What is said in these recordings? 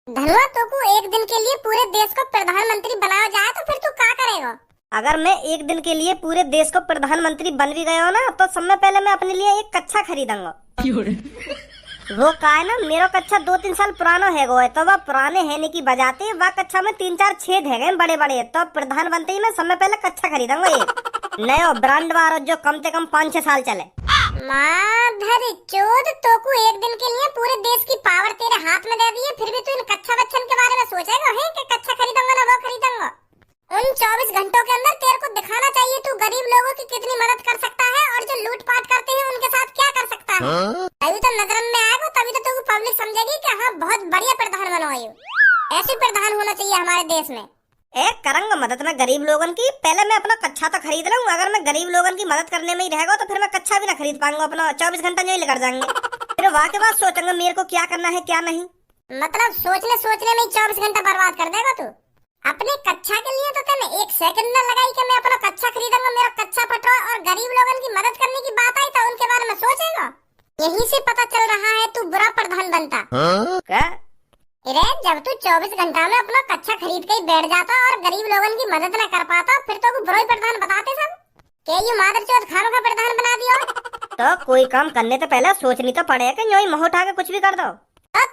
धनवा तो को एक दिन के लिए पूरे देश को प्रधानमंत्री बनाया जाए तो फिर तू क्या करेगा? अगर मैं एक दिन के लिए पूरे देश को प्रधानमंत्री बन भी गया हो ना, तो समय पहले मैं अपने लिए एक कच्छा खरीदूंगा। वो का है ना, मेरा कच्छा 2-3 साल पुराना है गो है, तो वह पुराने हैने की बजाते वह कच्छा में 3-4 छेद है गए बड़े बड़े। तो प्रधानमंत्री में समय पहले कच्छा खरीदूंगा एक नया ब्रांड वाला जो कम से कम 5-6 साल चले। माधर चोद तो को एक दिन के लिए पूरे देश की पावर तेरे हाथ में दे दी है, फिर भी तू इन कच्छा बच्चन के बारे में सोचेगा है कि कच्छा खरीदूंगा ना वो खरीदूंगा। उन 24 घंटों के अंदर तेरे को दिखाना चाहिए तू गरीब लोगों की कितनी मदद कर सकता है और जो लूटपाट करते हैं उनके साथ क्या कर सकता है। तभी तो नजर में आएगा, तभी तो तू पब्लिक समझेगी कि हाँ बहुत बढ़िया प्रधान बनवाई हो। ऐसे प्रधान होना चाहिए हमारे देश में। एक करूंगा मदद मैं गरीब लोगन की। पहले मैं अपना कच्छा तो खरीद लूंगा। अगर मैं गरीब लोगन की मदद करने में ही रहेगा तो फिर मैं कच्छा भी ना खरीद पाऊंगा। अपना 24 घंटा जो ही लेकर जाएंगे। फिर वहाँ के बाद सोचूंगा मेरे को क्या करना है क्या नहीं। मतलब सोचने में ही 24 घंटा बर्बाद कर देगा तू। अपने कच्छा के लिए तो तूने 1 सेकंड न लगाई कि मैं अपना कच्छा खरीदूंगा, मेरा कच्छा पटवा, और गरीब लोगन की मदद करने की बात आई तो उनके बारे में सोचेगा। यहीं से पता चल रहा है तू बुरा प्रधान बनता। क्या? अरे जब तू 24 घंटा में अपना कच्छा खरीद के ही बैठ जाता और गरीब लोगन की मदद न कर पाता, फिर तो बुरा प्रधान बताते सब के ये मादरचोद खानों का प्रधान बना दिया। तो कोई काम करने से पहले सोचनी तो पड़ेगा कि यूं ही मुंह उठा के कुछ भी कर दो।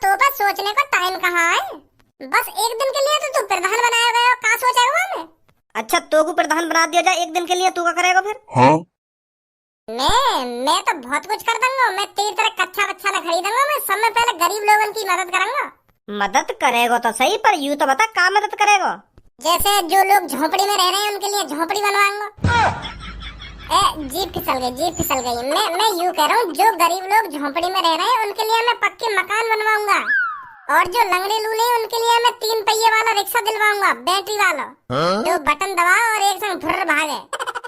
तो पर सोचने का टाइम कहाँ है? बस एक दिन के लिए तो तू प्रधान बनाया गया हो, क्या सोचेगा मैं? अच्छा तो को प्रधान बना दिया जाए एक दिन के लिए, तू क्या करेगा फिर? हाँ? मैं तो बहुत कुछ कर दूंगा। मैं तेरी तरह कच्छा बच्चा न खरीदूंगा, मैं सब में पहले गरीब लोगन की मदद करूंगा। मदद करेगा तो सही, पर यूं तो बता क्या मदद करेगा? जैसे जो लोग झोपड़ी में रह रहे हैं उनके लिए झोपड़ी बनवाऊंगा। जीप फिसल गई। मैं यूं कह रहा हूँ, जो गरीब लोग झोपड़ी में रह रहे हैं उनके लिए मैं पक्के मकान बनवाऊंगा, और जो लंगड़े लूले हैं उनके लिए मैं 3 पहिए वाला रिक्शा दिलवाऊंगा, बैटरी वाला, जो बटन दबा और एक संग फुर्र भागे।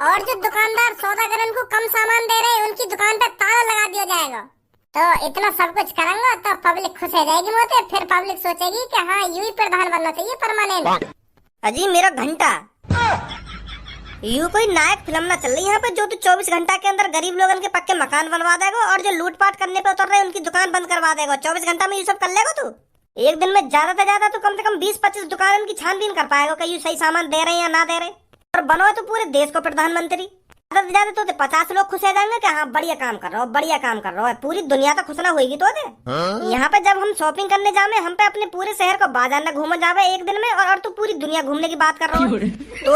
और जो दुकानदार सौदागर उनको कम सामान दे रहे हैं उनकी दुकान पर ताला लगा दिया जाएगा। तो इतना सब कुछ करूंगा तो पब्लिक खुश हो जाएगी मोते। फिर पब्लिक सोचेगी कि हाँ यूं ही प्रधान बनना चाहिए परमानेंट। अजी मेरा घंटा, यूं कोई नायक फिल्म ना चल रही यहाँ पे जो तू 24 घंटा के अंदर गरीब लोगन के पक्के मकान बनवा देगा और जो लूटपाट करने पे उतर रहे उनकी दुकान बंद करवा देगा। 24 घंटा में ये सब कर लेगा तू? एक दिन में ज्यादा से ज्यादा तो कम से कम 20-25 दुकान उनकी छानबीन कर पाएगा कि ये सही सामान दे रहे हैं या ना दे रहे। और बनो तो पूरे देश को प्रधानमंत्री। ज्यादा से ज्यादा तो 50 लोग खुश हो जाएंगे कि हाँ बढ़िया काम कर रहा हो, बढ़िया काम कर रहा है। पूरी दुनिया तो खुश ना होगी तो यहाँ पे जब हम शॉपिंग करने जावे, हम पे अपने पूरे शहर को बाजार न घूमने जावे एक दिन में, और तू पूरी दुनिया घूमने की बात कर रहा हो।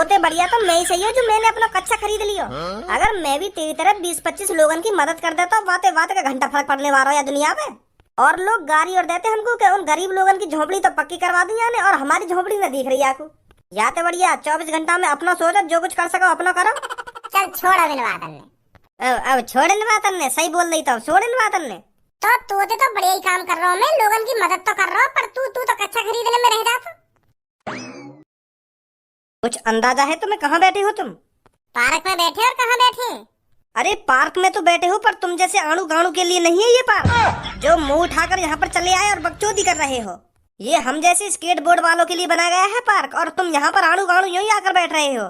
तो बढ़िया तो मैं ही सही हूँ जो मैंने अपना कच्छा खरीद लिया। अगर मैं भी तेरी तरह 20-25 लोगों की मदद कर देता, बातें बातें का घंटा फर्क पड़ने वाला है दुनिया पे। और लोग गाड़ी और देते हमको कि उन गरीब लोगों की झोपड़ी तो पक्की करवा दी जाने, और हमारी झोपड़ी न दिख रही आपको। या तो बढ़िया 24 घंटा में अपना सोचो, जो कुछ कर सको अपना करो। चल छोड़ अभिनवादन ने। अब छोड़ अभिनवादन ने सही बोल रही तो छोड़ अभिनवादन ने। तो बढ़िया ही काम कर रहा हूँ मैं, लोगन की मदद तो कर रहा हूँ, पर तू तो कच्चा खरीदने में रह जाता। कुछ अंदाजा है तुम्हें कहाँ बैठे हो तुम? पार्क में बैठे। और कहाँ बैठे? अरे पार्क में तो बैठे हो, पर तुम जैसे आड़ू गाड़ू के लिए नहीं है ये पार्क जो मुंह उठाकर यहाँ पर चले आए और बकचोदी कर रहे हो। ये हम जैसे स्केट बोर्ड वालों के लिए बनाया गया है पार्क, और तुम यहाँ पर आड़ू गाड़ू यूं ही आकर बैठ रहे हो।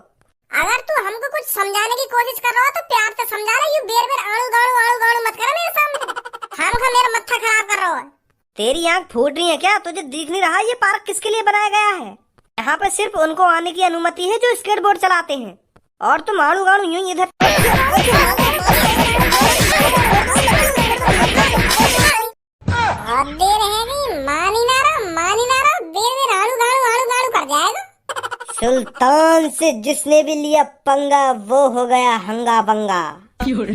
अगर तू हमको कुछ समझाने की कोशिश कर रहा हो तो प्यार से समझा रहा। यू बेर आड़ू गाड़ू मत कर मेरे सामने। खामखा मेरा मत्था खराब कर रहा है। तेरी आंख फूट रही है क्या? तुझे दिख नहीं रहा ये पार्क किसके लिए बनाया गया है? यहाँ पे सिर्फ उनको आने की अनुमति है जो स्केट बोर्ड चलाते हैं, और तुम आड़ू गाड़ू यूं ही इधर। देर रहेगी, मानी ना रहा बेर आड़ू गाड़ू कर जाएगा। सुल्तान से जिसने भी लिया पंगा वो हो गया हंगा बंगा।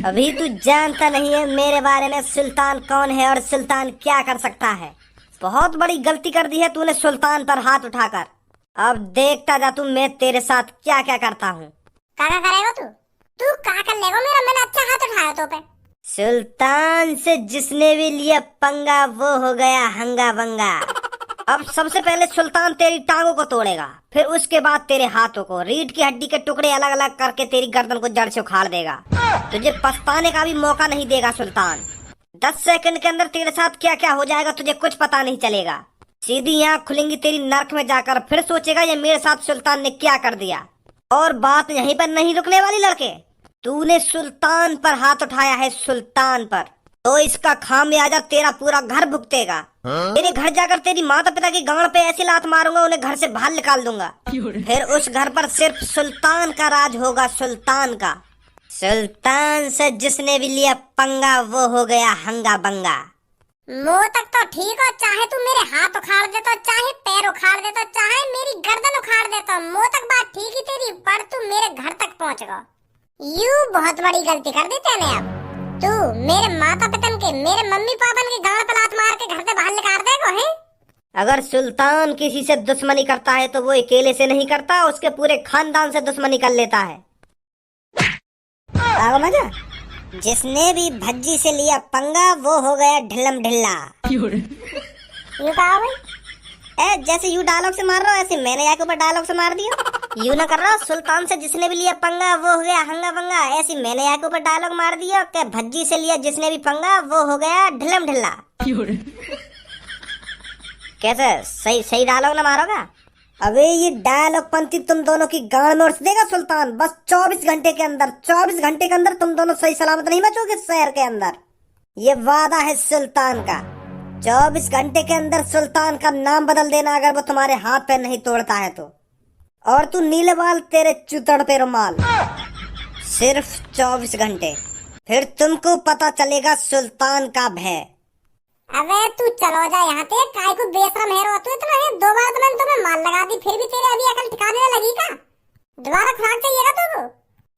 अभी तू जानता नहीं है मेरे बारे में सुल्तान कौन है और सुल्तान क्या कर सकता है। बहुत बड़ी गलती कर दी है तूने सुल्तान पर हाथ उठाकर। अब देखता जा तू मैं तेरे साथ क्या क्या करता हूँ। क्या करेगा तू क्या कर लेगा मेरा? मैंने अच्छा हाथ उठाया तो पे। सुल्तान से जिसने भी लिया पंगा वो हो गया हंगा बंगा। अब सबसे पहले सुल्तान तेरी टांगों को तोड़ेगा, फिर उसके बाद तेरे हाथों को, रीढ़ की हड्डी के टुकड़े अलग अलग करके तेरी गर्दन को जड़ से उखाड़ देगा। तुझे पछताने का भी मौका नहीं देगा सुल्तान। 10 सेकंड के अंदर तेरे साथ क्या क्या हो जाएगा तुझे कुछ पता नहीं चलेगा। सीधी आंख खुलेंगी तेरी नर्क में जाकर, फिर सोचेगा ये मेरे साथ सुल्तान ने क्या कर दिया। और बात यहीं पर नहीं रुकने वाली लड़के। तूने सुल्तान पर हाथ उठाया है, सुल्तान पर। तो इसका खामियाजा तेरा पूरा घर भुगतेगा। तेरे घर जाकर तेरी माता पिता की गांड पे ऐसी लात मारूंगा, उन्हें घर से बाहर निकाल दूंगा। फिर उस घर पर सिर्फ सुल्तान का राज होगा, सुल्तान का। सुल्तान से जिसने भी लिया पंगा वो हो गया हंगा बंगा। मुंह तक तो ठीक हो, चाहे तू मेरे हाथ उखाड़ दे तो, चाहे पैर उखाड़ दे तो, चाहे मेरी गर्दन उखाड़ दे तो, मुंह तक बात ठीक ही तेरी, पर तू मेरे घर तक पहुंच गया। यू बहुत बड़ी गलती कर दी तूने। अब तू मेरे माता पिता के, मेरे मम्मी पापा के गांड पे लात मार के घर से बाहर निकाल देगा है। अगर सुल्तान किसी से दुश्मनी करता है तो वो अकेले से नहीं करता, उसके पूरे खानदान से दुश्मनी कर लेता है। आगा मजा। जिसने भी भज्जी से लिया पंगा वो हो गया ढिल्लम ढिल्ला। यू कहा भाई? जैसे यू डायलॉग से मार रहा हो ऐसे मैंने यहाँ के ऊपर डायलॉग से मार दिया। यू ना कर रहा हो, सुल्तान से जिसने भी लिया पंगा वो हो गया हंगा बंगा, ऐसी मैंने यहाँ के ऊपर डायलॉग मार दिया कि भज्जी से लिया जिसने भी पंगा वो हो गया ढिल्लम ढिल्ला। कैसे सही सही डायलॉग ना मारोगा? अबे ये डायलॉग पंक्ति तुम दोनों की गांड में उड़ देगा सुल्तान। बस 24 घंटे के अंदर, 24 घंटे के अंदर तुम दोनों सही सलामत नहीं बचोगे शहर के अंदर। ये वादा है सुल्तान का। 24 घंटे के अंदर सुल्तान का नाम बदल देना अगर वो तुम्हारे हाथ पे नहीं तोड़ता है तो। और तू नीले बाल तेरे चुतड़ पे रुमाल। सिर्फ 24 घंटे, फिर तुमको पता चलेगा सुल्तान का भय। अबे तू चलो जा यहाँ से, काय को बेशरम है रो तू इतना है। 2 बार तो मैंने तुम्हें मार लगा दी, फिर भी तेरे अभी अकल ठिकाने न लगी का? दोबारा खुराक चाहिएगा तुमको?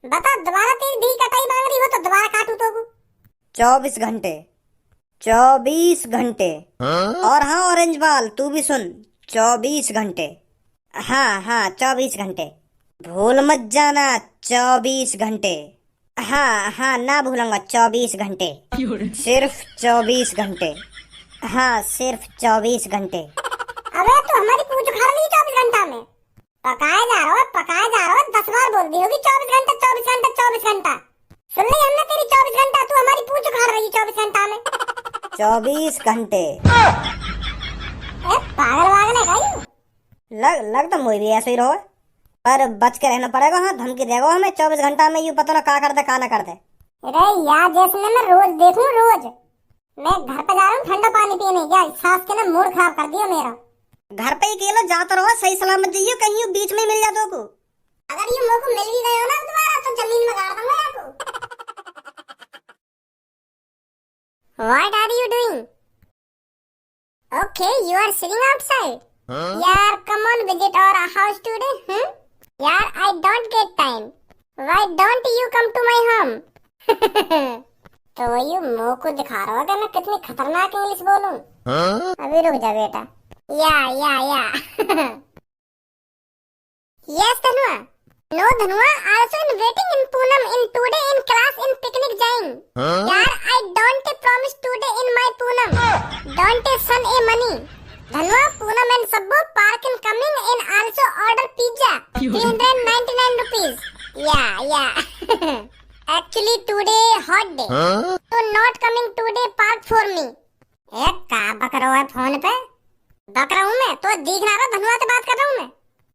बता, दोबारा तेरी दी कटाई मांग रही हो तो दोबारा काटू तो? 24 घंटे, 24 घंटे। और हाँ ऑरेंज बाल तू भी सुन, 24 घंटे। हाँ 24 घंटे, भूल मत जाना 24 घंटे। हाँ ना भूलूंगा, 24 घंटे, सिर्फ 24 घंटे। हाँ सिर्फ 24 घंटे। अबे तू हमारी पूछ उखाड़ ली 24 घंटा में? पकाया जा रहा हो 10 बार बोल दी होगी 24 घंटा 24 घंटा 24 घंटा। सुन ली हमने तेरी 24 घंटा, तू हमारी पूछ उखाड़ रही 24 घंटा में। 24 घंटे। पागल वागल है भाई। लग तो मुझे भी ऐसे ही रहो, पर बच के रहना पड़ेगा। हाँ धमकी देगा हमें 24 घंटा में, यू पता ना क्या कर दे का ना कर दे। अरे यार जैसे मैं रोज देखूं, रोज मैं घर पे जा रहा हूँ ठंडा पानी पीने, या सास के ना मूड खराब कर दिया मेरा। घर पे ही अकेला जाता रहो, सही सलामत जाइयो, कहीं यू बीच में मिल जा दो को। अगर ये मुंह को मिल भी गए हो ना दोबारा तो जमीन में गाड़ दूंगा आपको। What are you doing? Okay, you are sitting outside. यार come on visit our house today. यार I don't get time. Why don't you come to my home? तो ये मुंह को दिखा रहा है मैं कितनी खतरनाक इंग्लिश बोलूं। अभी रुक जा बेटा। या Yes Dhanua. No Dhanua, also in waiting in Poonam in today in class in picnic जाएं। यार I don't promise today in my Poonam. Don't son a money. Dhanua Poonam and Sabbo park in coming in also order pizza 399 rupees. Yeah. Actually today hot day. So not coming today park for me. एक का बक रहा है phone पे? बक रहा हूँ मैं तो दिख ना रहा, धनुआ से बात कर रहा हूँ मैं।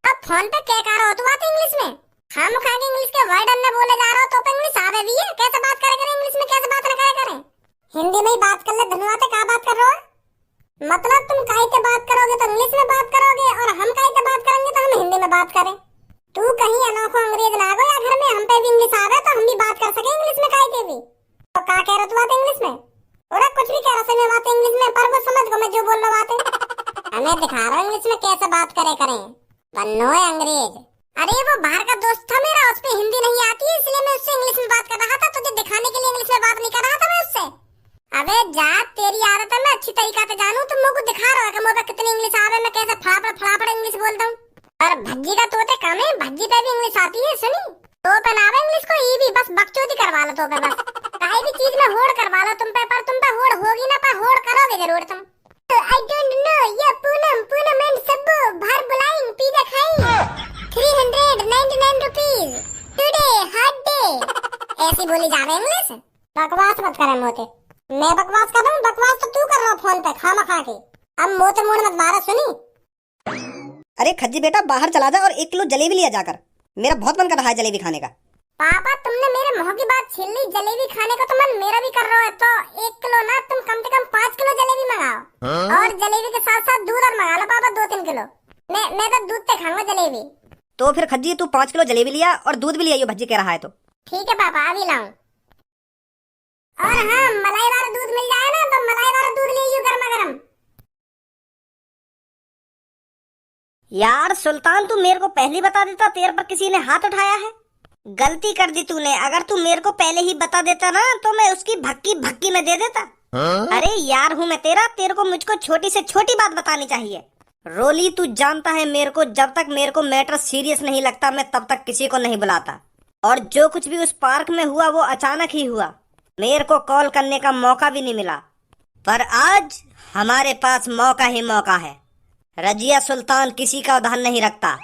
अब फोन पे क्या कर रहा हो तू बात इंग्लिश में? खाम खा के इंग्लिश के वर्ड अन्य बोले जा रहा हो तो इंग्लिश आवे भी है? कैसे बात करे इंग्लिश में, कैसे बात न करे? हिंदी में ही बात कर ले धनुआ से, क्या बात कर रहे हो? मतलब तुम काहे से बात करोगे तो इंग्लिश में बात करोगे, और हम काहे से बात करेंगे तो हम हिंदी में बात करें। तू कहीं अनोखो अंग्रेज ना गो, या घर में हम पे भी इंग्लिश आवे तो हम भी बात कर सके इंग्लिश में काहे के भी। तो क्या कह रहा तू बात इंग्लिश में? और कुछ भी कह रहा है बात इंग्लिश में, पर वो समझ गो मैं जो बोल रहा बात हमें दिखा रहा इंग्लिश में कैसे बात करें। बन्नो है अंग्रेज। अरे वो बाहर का दोस्त था मेरा, उस पे हिंदी नहीं आती है इसलिए मैं उससे इंग्लिश में बात कर रहा था, तुझे दिखाने के लिए इंग्लिश में बात नहीं कर रहा था मैं उससे। अबे जा, तेरी आदत है मैं अच्छी तरीका से जानू, तुम मुझको दिखा रहा है कि मुझे कितनी इंग्लिश आवे, मैं कैसे फड़ाफड़ इंग्लिश बोलता हूँ। और भज्जी का तोते कम है, भज्जी पे भी इंग्लिश आती है सुनी। तो पहनावे इंग्लिश को ये भी बस बकचोदी करवा लो तो पे बस, कहीं भी चीज में होड़ करवा लो तुम पे, पर तुम पे होड़ होगी ना, पर होड़ करोगे जरूर तुम। I don't know, ये पूनम एंड सब्बू बाहर बुलाएं पिज़्ज़ा खाएं 399 रुपीस टुडे हॉट डे। ऐसी बोली जा रही इंग्लिश। बकवास मत करे मोते, मैं बकवास कर रहा हूँ? बकवास तो तू कर रहा फोन पे खामा खा के। अब मोते मुड़ मत मारा सुनी। अरे खज्जी बेटा बाहर चला जा और 1 किलो जलेबी लिया जाकर, मेरा बहुत मन कर रहा है जलेबी खाने का। पापा तुमने मेरे मुंह की बात छीन ली, जलेबी खाने का तो मन मेरा भी कर रहा है, तो 1 किलो जलेबी के साथ साथ दूध और मंगा लो पापा 2-3 किलो। मैं तो दूध पे खाऊंगा जलेबी। तो फिर खज्जी तू 5 किलो जलेबी लिया और दूध भी लिया, भज्जी कह रहा है तो। ठीक है पापा, अभी लाऊं। और हाँ, मलाई वाला दूध मिल जाए ना तो मलाई वाला दूध लीजिए गर्मा गर्म। यार सुल्तान, तू मेरे को पहले बता देता, तेरे पर किसी ने हाथ उठाया है। गलती कर दी तूने, अगर तू मेरे को पहले ही बता देता ना तो मैं उसकी भक्की भक्की में दे देता। अरे यार हूँ मैं तेरा, तेरे को मुझको छोटी से छोटी बात बतानी चाहिए। रोली तू जानता है मेरे को, जब तक मेरे को मैटर सीरियस नहीं लगता मैं तब तक किसी को नहीं बुलाता। और जो कुछ भी उस पार्क में हुआ वो अचानक ही हुआ, मेरे को कॉल करने का मौका भी नहीं मिला। पर आज हमारे पास मौका ही मौका है। रजिया सुल्तान किसी का उधार नहीं रखता।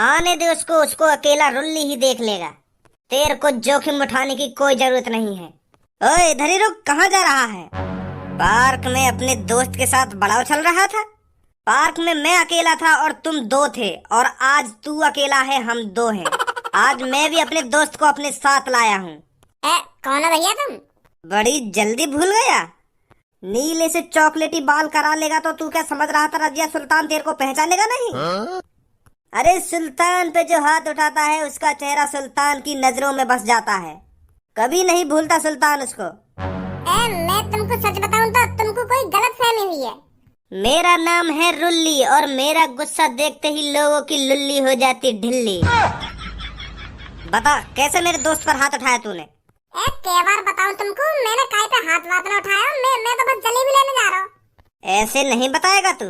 आने दे उसको, उसको अकेला रुल्ली ही देख लेगा। तेरे को जोखिम उठाने की कोई जरूरत नहीं है। ओए इधर ही रुक, कहाँ जा रहा है? पार्क में अपने दोस्त के साथ बड़ा उछल रहा था। पार्क में मैं अकेला था और तुम 2 थे, और आज तू अकेला है, हम 2 हैं। आज मैं भी अपने दोस्त को अपने साथ लाया हूँ। कौन है भैया तुम? बड़ी जल्दी भूल गया? नीले से चॉकलेटी बाल करा लेगा तो तू क्या समझ रहा था रजिया सुल्तान तेरे को पहचानेगा नहीं? अरे सुल्तान पे जो हाथ उठाता है उसका चेहरा सुल्तान की नजरों में बस जाता है, कभी नहीं भूलता सुल्तान उसको। मैं तुमको सच बताऊं तो तुमको कोई गलत फहमी हुई है। मेरा नाम है रुल्ली और मेरा गुस्सा देखते ही लोगों की लुल्ली हो जाती ढिल्ली। बता कैसे मेरे दोस्त पर हाथ उठाया तूने? कई बार बताऊं तुमको, मैंने काहे पे हाथ वाथ ना उठाया। मैं तो बस जलेबी लेने जा रहा हूँ। ऐसे नहीं बताएगा तू।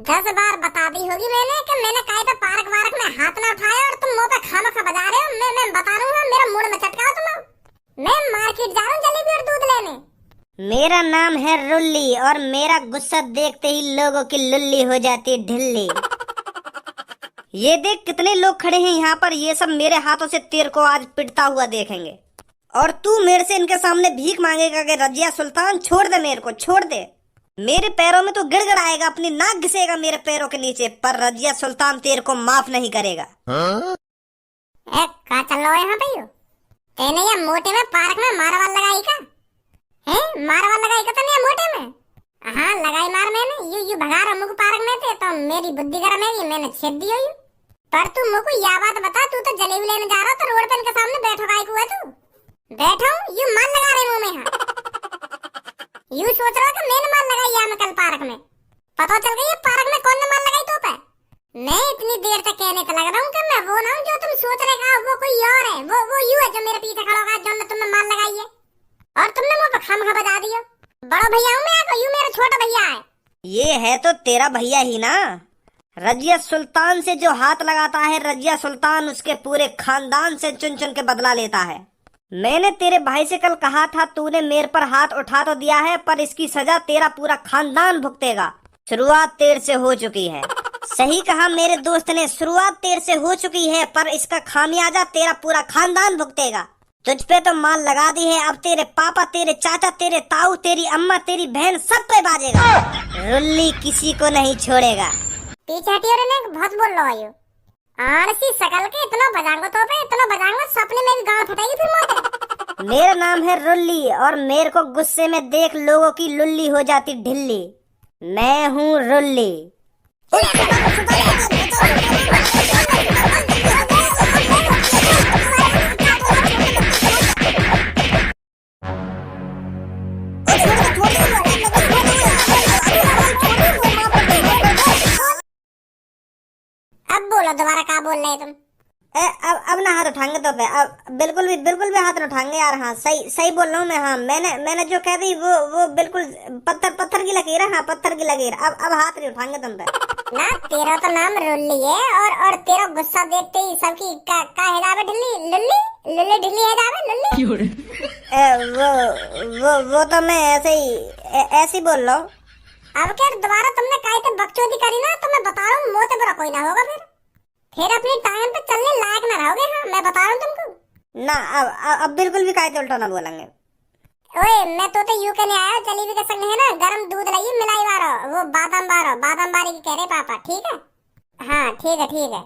10 बार बता दी होगी मैंने कि मैंने काहे पे पार्क वार्क में हाथ ना उठाया, और तुम मुंह पे खामखा बजा रहे हो। मैं बता दूंगा, मेरा मूड में चटका तुम। मैं मार्केट जा रहा हूँ जलेबी और दूध लेने। मेरा नाम है रुल्ली और मेरा गुस्सा देखते ही लोगों की लुल्ली हो जाती ढिल्ली। ये देख कितने लोग खड़े हैं यहाँ पर, ये सब मेरे हाथों से तेरे को आज पिटता हुआ देखेंगे। और तू मेरे से इनके सामने भीख मांगेगा कि रजिया सुल्तान छोड़ दे, मेरे को छोड़ दे। मेरे पैरों में तो गिड़गिड़ाएगा, अपनी नाक घिसेगा मेरे पैरों के नीचे, पर रजिया सुल्तान तेरे को माफ नहीं करेगा। कहाँ चल रहा है यहाँ पे? तेने ये मोटे में पार्क में मारवाल लगाई का है? मारवाल लगाई का तने मोटे में? हाँ लगाई मार मैंने। यू भगा रहा मुझको पार्क में थे तो मेरी बुद्धि गर्म है, मैंने छेद दी हुई। पर तू मुझको यह बात बता, तू तो जलेबी लेने जा रहा तो रोड पे इनके सामने बैठो गाय को है तू? बैठा हूँ, यू माल लगा रहे मुंह में। यहाँ यू सोच रहा कि मैंने माल लगाई यहाँ में कल पार्क में? पता चल गई पार्क में कौन ने माल लगाई तो पे? मैं इतनी देर तक कहने का लग रहा हूँ कि मैं वो ना हूँ जो तुम सोच रहे हो, वो कोई और है। वो यू है जो मेरे पीछे खड़ा होगा, जो तुमने माल लगाई है और तुमने मुझ पर खामखा बजा दिया। बड़ा भैया हूँ मैं, यू मेरा छोटा भैया है। ये है तो तेरा भैया ही ना। रजिया सुल्तान से जो हाथ लगाता है, रजिया सुल्तान उसके पूरे खानदान से चुन चुन के बदला लेता है। मैंने तेरे भाई से कल कहा था, तूने मेरे पर हाथ उठा तो दिया है पर इसकी सजा तेरा पूरा खानदान भुगतेगा। शुरुआत तेरे से हो चुकी है। सही कहा मेरे दोस्त ने, शुरुआत तेरे से हो चुकी है पर इसका खामियाजा तेरा पूरा खानदान भुगतेगा। तुझ पे तो माल लगा दी है, अब तेरे पापा, तेरे चाचा, तेरे ताऊ, तेरी अम्मा, तेरी बहन सब पे बाजेगा। रुल्ली किसी को नहीं छोड़ेगा। पीछे हटियो रे, बहुत बोल रहा है। आरसी सकल के इतना बजाऊंगा तो पे, इतना बजाऊंगा सपने में भी गांव फटेगी फिर मोटे। मेरा नाम है रुल्ली और मेरे को गुस्से में देख लोगों की लुल्ली हो जाती ढिल्ली। मैं हूँ रुल्ली। अब बोलो दोबारा, क्या बोल रहे तुम? अब ना हाथ उठाएंगे तो पे, अब बिल्कुल भी हाथ नहीं उठाएंगे यार। हाँ सही बोल रहा हूँ मैं। हाँ मैंने जो कह दी वो बिल्कुल पत्थर की लकीर है। हाँ पत्थर की लकीर। अब हाथ नहीं उठाएंगे तुम पे ना। तेरा तो नाम रुल्ली है और तेरा गुस्सा देखते ही सबकी का हिजाब है ढिल्ली। लुल्ली ढिल्ली हिजाब है लुल्ली। वो तो मैं ऐसे ही बोल रहा हूँ। अब क्या दोबारा तुमने काहे तो बकचोदी करी ना तो मैं बता रहा हूँ मोते बुरा कोई ना होगा। फिर अपनी टाइम पे चलने लायक ना रहोगे। हाँ मैं बता रहा हूँ तुमको ना। अब बिल्कुल भी काहे उल्टा ना बोलेंगे। ओए मैं तो यू कहने आया, जलेबी के संग है ना गरम दूध लाइए मिलाई वाला, वो बादाम बारी की कह रहे पापा। ठीक है? हाँ ठीक है।